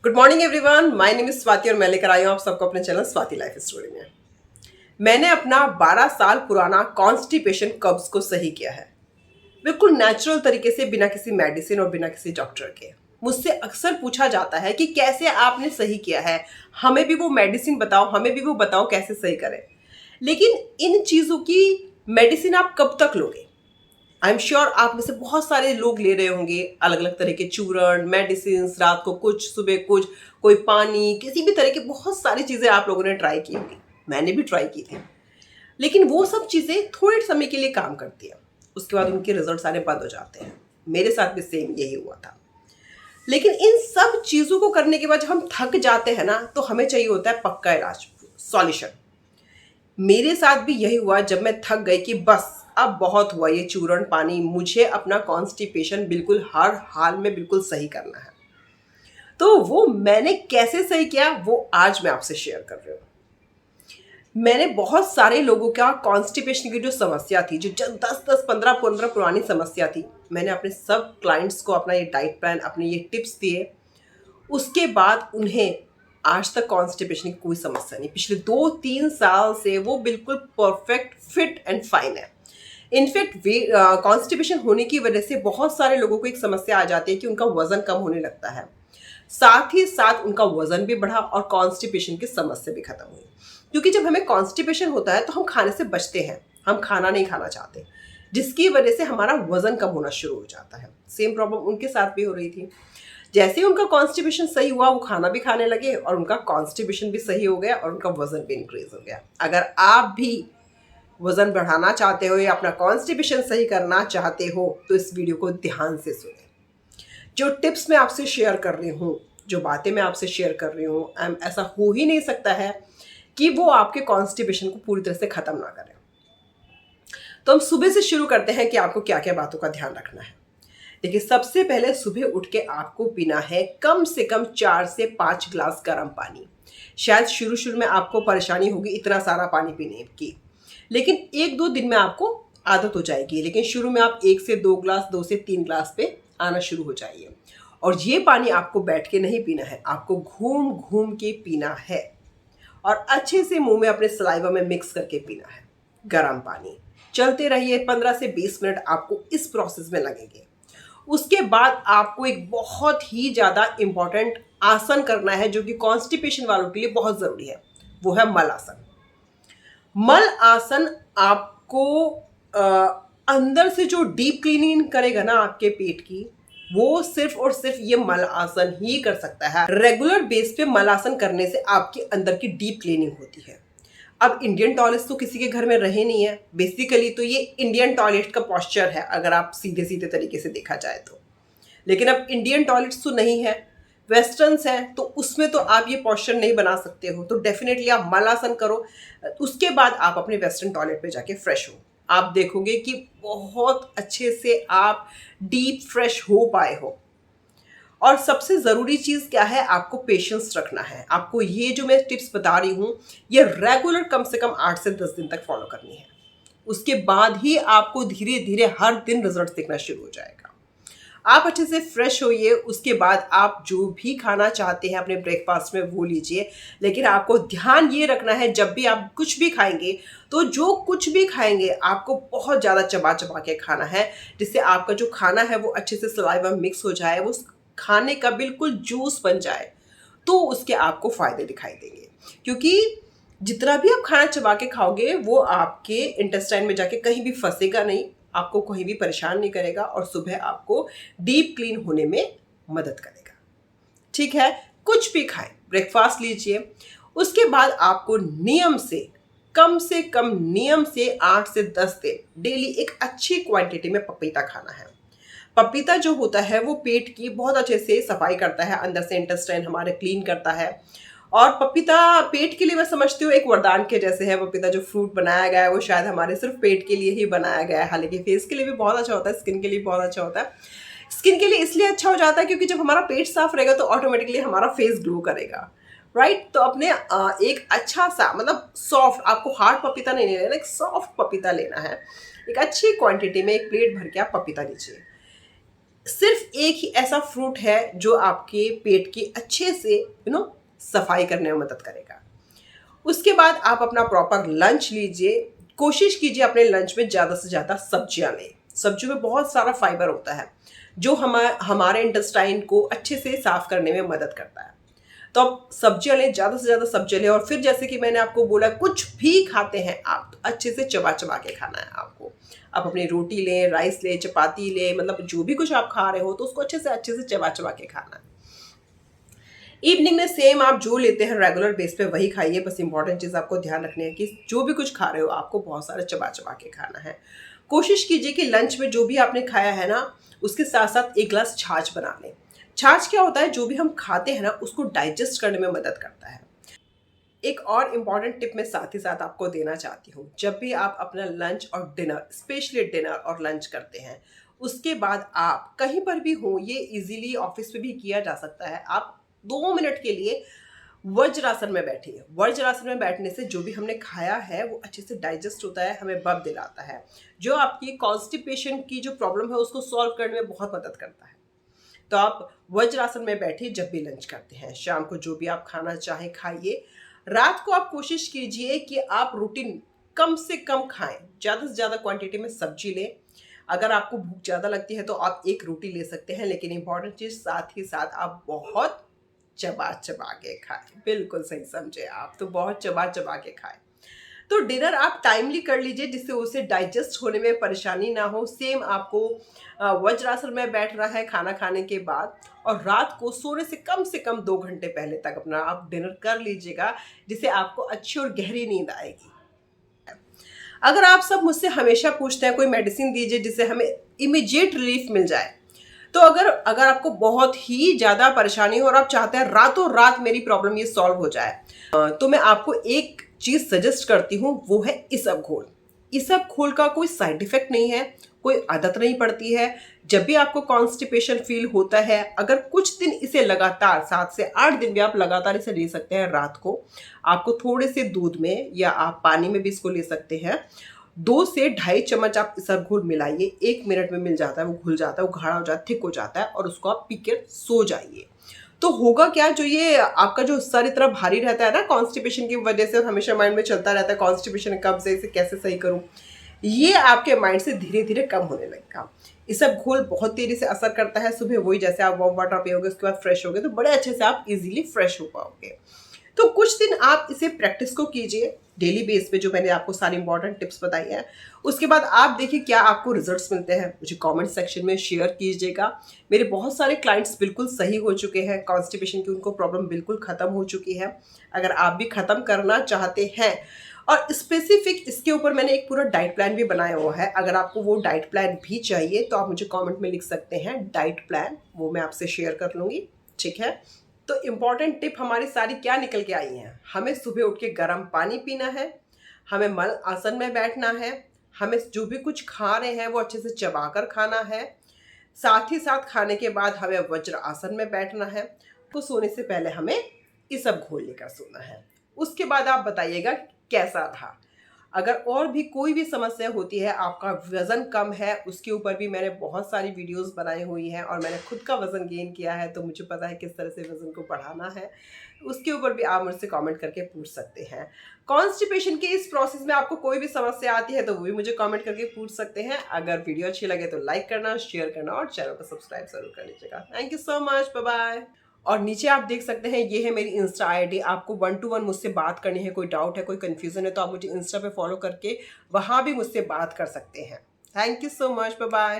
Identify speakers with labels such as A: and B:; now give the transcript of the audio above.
A: Good morning everyone, my name is Swati और मैं लेकर आई हूँ आप सबको अपने चैनल स्वाति लाइफ स्टोरी में। मैंने अपना 12 साल पुराना कॉन्स्टिपेशन कब्ज को सही किया है, बिल्कुल नेचुरल तरीके से, बिना किसी मेडिसिन और बिना किसी डॉक्टर के। मुझसे अक्सर पूछा जाता है कि कैसे आपने सही किया है, हमें भी वो मेडिसिन बताओ, हमें भी वो बताओ कैसे सही करें। लेकिन इन चीज़ों की मेडिसिन आप कब तक लोगे? आई एम श्योर आप में से बहुत सारे लोग ले रहे होंगे अलग अलग तरह के चूर्ण, मेडिसिन, रात को कुछ, सुबह कुछ, कोई पानी, किसी भी तरह की बहुत सारी चीज़ें आप लोगों ने ट्राई की होंगी। मैंने भी ट्राई की थी, लेकिन वो सब चीज़ें थोड़े समय के लिए काम करती हैं, उसके बाद उनके रिजल्ट सारे बंद हो जाते हैं। मेरे साथ भी सेम यही हुआ था। लेकिन इन सब चीज़ों को करने के बाद जब हम थक जाते हैं ना, तो हमें चाहिए होता है पक्का इलाज, सॉल्यूशन। मेरे साथ भी यही हुआ जब मैं थक गई कि बस अब बहुत हुआ ये चूर्ण पानी, मुझे अपना कॉन्स्टिपेशन बिल्कुल हर हाल में बिल्कुल सही करना है। तो वो मैंने कैसे सही किया वो आज मैं आपसे शेयर कर रही हूँ। मैंने बहुत सारे लोगों का कॉन्स्टिपेशन की जो समस्या थी, जो 10 10 15 15 पुरानी समस्या थी, मैंने अपने सब क्लाइंट्स को अपना ये डाइट प्लान, अपने ये टिप्स दिए। उसके बाद उन्हें आज तक कॉन्स्टिपेशन की कोई समस्या नहीं। पिछले 2 3 साल से वो बिल्कुल परफेक्ट, फिट एंड फाइन है। इनफैक्ट कॉन्स्टिपेशन होने की वजह से बहुत सारे लोगों को एक समस्या आ जाती है कि उनका वजन कम होने लगता है, साथ ही साथ उनका वजन भी बढ़ा और कॉन्स्टिपेशन की समस्या भी खत्म हुई। क्योंकि जब हमें कॉन्स्टिपेशन होता है तो हम खाने से बचते हैं, हम खाना नहीं खाना चाहते, जिसकी वजह से हमारा वजन कम होना शुरू हो जाता है। सेम प्रॉब्लम उनके साथ भी हो रही थी। जैसे ही उनका कॉन्स्टिपेशन सही हुआ, वो खाना भी खाने लगे और उनका कॉन्स्टिपेशन भी सही हो गया और उनका वजन भी इंक्रीज हो गया। अगर आप भी वजन बढ़ाना चाहते हो या अपना कॉन्स्टिपेशन सही करना चाहते हो तो इस वीडियो को ध्यान से सुनें। जो टिप्स मैं आपसे शेयर कर रही हूँ, जो बातें मैं आपसे शेयर कर रही हूँ, ऐसा हो ही नहीं सकता है कि वो आपके कॉन्स्टिपेशन को पूरी तरह से ख़त्म ना करें। तो हम सुबह से शुरू करते हैं कि आपको क्या क्या बातों का ध्यान रखना है। देखिए, सबसे पहले सुबह उठ के आपको पीना है कम से कम 4 से 5 ग्लास गर्म पानी। शायद शुरू शुरू में आपको परेशानी होगी इतना सारा पानी पीने की, लेकिन 1 2 दिन में आपको आदत हो जाएगी। लेकिन शुरू में आप 1 से 2 ग्लास, 2 से 3 ग्लास पे आना शुरू हो जाइए। और ये पानी आपको बैठ के नहीं पीना है, आपको घूम घूम के पीना है और अच्छे से मुंह में अपने सलाइवा में मिक्स करके पीना है गर्म पानी। चलते रहिए, 15 से 20 मिनट आपको इस प्रोसेस में लगेंगे। उसके बाद आपको एक बहुत ही ज़्यादा इम्पॉर्टेंट आसन करना है जो कि कॉन्स्टिपेशन वालों के लिए बहुत ज़रूरी है। वो है मल आसन। मल आसन आपको अ, अंदर से जो डीप क्लीनिंग करेगा ना आपके पेट की, वो सिर्फ और सिर्फ ये मल आसन ही कर सकता है। रेगुलर बेस पे मल आसन करने से आपके अंदर की डीप क्लीनिंग होती है। अब इंडियन टॉयलेट्स तो किसी के घर में रहे नहीं है। बेसिकली तो ये इंडियन टॉयलेट का पॉस्चर है अगर आप सीधे सीधे तरीके से देखा जाए तो। लेकिन अब इंडियन टॉयलेट्स तो नहीं है, वेस्टर्न्स हैं, तो उसमें तो आप ये पॉस्चर नहीं बना सकते हो। तो डेफिनेटली आप मलासन करो, उसके बाद आप अपने वेस्टर्न टॉयलेट पे जाके फ्रेश हो। आप देखोगे कि बहुत अच्छे से आप डीप फ्रेश हो पाए हो। और सबसे ज़रूरी चीज़ क्या है, आपको पेशेंस रखना है। आपको ये जो मैं टिप्स बता रही हूँ, ये रेगुलर कम से कम 8 से 10 दिन तक फॉलो करनी है। उसके बाद ही आपको धीरे धीरे हर दिन रिजल्ट दिखना शुरू हो जाएगा। आप अच्छे से फ्रेश होइए, उसके बाद आप जो भी खाना चाहते हैं अपने ब्रेकफास्ट में वो लीजिए। लेकिन आपको ध्यान ये रखना है, जब भी आप कुछ भी खाएंगे तो जो कुछ भी खाएंगे आपको बहुत ज़्यादा चबा चबा के खाना है, जिससे आपका जो खाना है वो अच्छे से सलाइवा मिक्स हो जाए, वो खाने का बिल्कुल जूस बन जाए, तो उसके आपको फ़ायदे दिखाई देंगे। क्योंकि जितना भी आप खाना चबा के खाओगे वो आपके इंटेस्टाइन में जाके कहीं भी फंसेगा नहीं, आपको कहीं भी परेशान नहीं करेगा और सुबह आपको डीप क्लीन होने में मदद करेगा। ठीक है, कुछ भी खाएं, ब्रेकफास्ट लीजिए। उसके बाद आपको नियम से कम नियम से 8 से 10 दिन डेली एक अच्छी क्वांटिटी में पपीता खाना है। पपीता जो होता है वो पेट की बहुत अच्छे से सफाई करता है, अंदर से इंटेस्टाइन हमारे क्लीन करता है। और पपीता पेट के लिए मैं समझती हूँ एक वरदान के जैसे है। पपीता जो फ्रूट बनाया गया है वो शायद हमारे सिर्फ पेट के लिए ही बनाया गया है। हालांकि फेस के लिए भी बहुत अच्छा होता है, स्किन के लिए बहुत अच्छा होता है। स्किन के लिए इसलिए अच्छा हो जाता है क्योंकि जब हमारा पेट साफ रहेगा तो ऑटोमेटिकली हमारा फेस ग्लो करेगा, राइट। तो अपने एक अच्छा सा, मतलब सॉफ्ट, आपको हार्ड पपीता नहीं लेना, एक सॉफ्ट पपीता लेना है। एक अच्छी क्वांटिटी में एक प्लेट भर के आप पपीता लीजिए। सिर्फ एक ही ऐसा फ्रूट है जो आपके पेट की अच्छे से सफाई करने में मदद करेगा। उसके बाद आप अपना प्रॉपर लंच लीजिए। कोशिश कीजिए अपने लंच में ज़्यादा से ज़्यादा सब्जियां लें। सब्जियों में बहुत सारा फाइबर होता है जो हमारे इंटेस्टाइन को अच्छे से साफ करने में मदद करता है। तो आप सब्जियां लें, ज़्यादा से ज़्यादा सब्जियां लें। और फिर जैसे कि मैंने आपको बोला, कुछ भी खाते हैं आप तो अच्छे से चबा चबा के खाना है आपको। आप अपनी रोटी लें, राइस लें, चपाती लें, मतलब जो भी कुछ आप खा रहे हो तो उसको अच्छे से चबा चबा के खाना है। इवनिंग में सेम आप जो लेते हैं रेगुलर बेस पे वही खाइए। बस इंपॉर्टेंट चीज़ आपको ध्यान रखनी है कि जो भी कुछ खा रहे हो आपको बहुत सारा चबा चबा के खाना है। कोशिश कीजिए कि लंच में जो भी आपने खाया है ना, उसके साथ साथ एक गिलास छाछ बना लें। छाछ क्या होता है, जो भी हम खाते हैं ना उसको डाइजेस्ट करने में मदद करता है। एक और इम्पॉर्टेंट टिप मैं साथ ही साथ आपको देना चाहती हूँ। जब भी आप अपना लंच और डिनर, स्पेशली डिनर और लंच करते हैं, उसके बाद आप कहीं पर भी हो, ये इजीली ऑफिस में भी किया जा सकता है, आप 2 मिनट के लिए वज्रासन में बैठिए। वज्रासन में बैठने से जो भी हमने खाया है वो अच्छे से डाइजेस्ट होता है, हमें बल दिलाता है, जो आपकी कॉन्स्टिपेशन की जो प्रॉब्लम है उसको सॉल्व करने में बहुत मदद करता है। तो आप वज्रासन में बैठिए जब भी लंच करते हैं। शाम को जो भी आप खाना चाहें खाइए। रात को आप कोशिश कीजिए कि आप रूटीन कम से कम खाएं, ज़्यादा से ज़्यादा क्वांटिटी में सब्जी लें। अगर आपको भूख ज़्यादा लगती है तो आप एक रोटी ले सकते हैं, लेकिन इंपॉर्टेंट चीज़ साथ ही साथ आप बहुत चबा चबा के खाएं। बिल्कुल सही समझे आप, तो बहुत चबा चबा के खाएं। तो डिनर आप टाइमली कर लीजिए जिससे उसे डाइजेस्ट होने में परेशानी ना हो। सेम आपको वज्रासन में बैठना है खाना खाने के बाद, और रात को सोने से कम 2 घंटे पहले तक अपना आप डिनर कर लीजिएगा, जिससे आपको अच्छी और गहरी नींद आएगी। अगर आप सब मुझसे हमेशा पूछते हैं कोई मेडिसिन दीजिए जिससे हमें इमीडिएट रिलीफ मिल जाए, तो अगर आपको बहुत ही ज़्यादा परेशानी हो और आप चाहते हैं रातों रात मेरी प्रॉब्लम ये सॉल्व हो जाए, तो मैं आपको एक चीज़ सजेस्ट करती हूँ, वो है इसबगोल। इसबगोल का कोई साइड इफेक्ट नहीं है, कोई आदत नहीं पड़ती है। जब भी आपको कॉन्स्टिपेशन फील होता है, अगर कुछ दिन इसे लगातार 7 से 8 दिन भी आप लगातार इसे ले सकते हैं। रात को आपको थोड़े से दूध में या आप पानी में भी इसको ले सकते हैं। 2 से ढाई चम्मच आप इसबगोल मिलाइए, 1 मिनट में मिल जाता है, वो घुल जाता है, वो गाढ़ा हो जाता है, थिक हो जाता है, और उसको आप पी के सो जाइए। तो होगा क्या, जो ये आपका जो सर इतना भारी रहता है ना कॉन्स्टिपेशन की वजह से, और हमेशा माइंड में चलता रहता है कॉन्स्टिपेशन कब से, इसे कैसे सही करूं, ये आपके माइंड से धीरे धीरे कम होने लगेगा। इसबगोल बहुत तेजी से असर करता है। सुबह वही जैसे आप वार्म वाटर पियोगे उसके बाद फ्रेश होगे तो बड़े अच्छे से आप इजीली फ्रेश हो पाओगे। तो कुछ दिन आप इसे प्रैक्टिस को कीजिए डेली बेस पे, जो मैंने आपको सारी इंपॉर्टेंट टिप्स बताई हैं। उसके बाद आप देखिए क्या आपको रिजल्ट्स मिलते हैं, मुझे कमेंट सेक्शन में शेयर कीजिएगा। मेरे बहुत सारे क्लाइंट्स बिल्कुल सही हो चुके हैं, कॉन्स्टिपेशन की उनको प्रॉब्लम बिल्कुल ख़त्म हो चुकी है। अगर आप भी ख़त्म करना चाहते हैं, और स्पेसिफिक इसके ऊपर मैंने एक पूरा डाइट प्लान भी बनाया हुआ है, अगर आपको वो डाइट प्लान भी चाहिए तो आप मुझे कमेंट में लिख सकते हैं डाइट प्लान, वो मैं आपसे शेयर कर लूँगी। ठीक है, तो इम्पॉर्टेंट टिप हमारी सारी क्या निकल के आई हैं। हमें सुबह उठ के गर्म पानी पीना है, हमें मल आसन में बैठना है, हमें जो भी कुछ खा रहे हैं वो अच्छे से चबाकर खाना है, साथ ही साथ खाने के बाद हमें वज्र आसन में बैठना है, तो सोने से पहले हमें इसबगोल लेकर सोना है। उसके बाद आप बताइएगा कैसा रहा। अगर और भी कोई भी समस्या होती है, आपका वज़न कम है, उसके ऊपर भी मैंने बहुत सारी वीडियोस बनाई हुई हैं, और मैंने खुद का वज़न गेन किया है तो मुझे पता है किस तरह से वज़न को बढ़ाना है। उसके ऊपर भी आप मुझसे कमेंट करके पूछ सकते हैं। कॉन्स्टिपेशन के इस प्रोसेस में आपको कोई भी समस्या आती है तो वो भी मुझे कमेंट करके पूछ सकते हैं। अगर वीडियो अच्छी लगे तो लाइक करना, शेयर करना और चैनल को सब्सक्राइब जरूर कर लीजिएगा। Thank you so much, bye bye. और नीचे आप देख सकते हैं ये है मेरी इंस्टा आईडी। आपको 1 to 1 मुझसे बात करनी है, कोई डाउट है, कोई कन्फ्यूज़न है, तो आप मुझे इंस्टा पे फॉलो करके वहाँ भी मुझसे बात कर सकते हैं। Thank you so much, bye bye.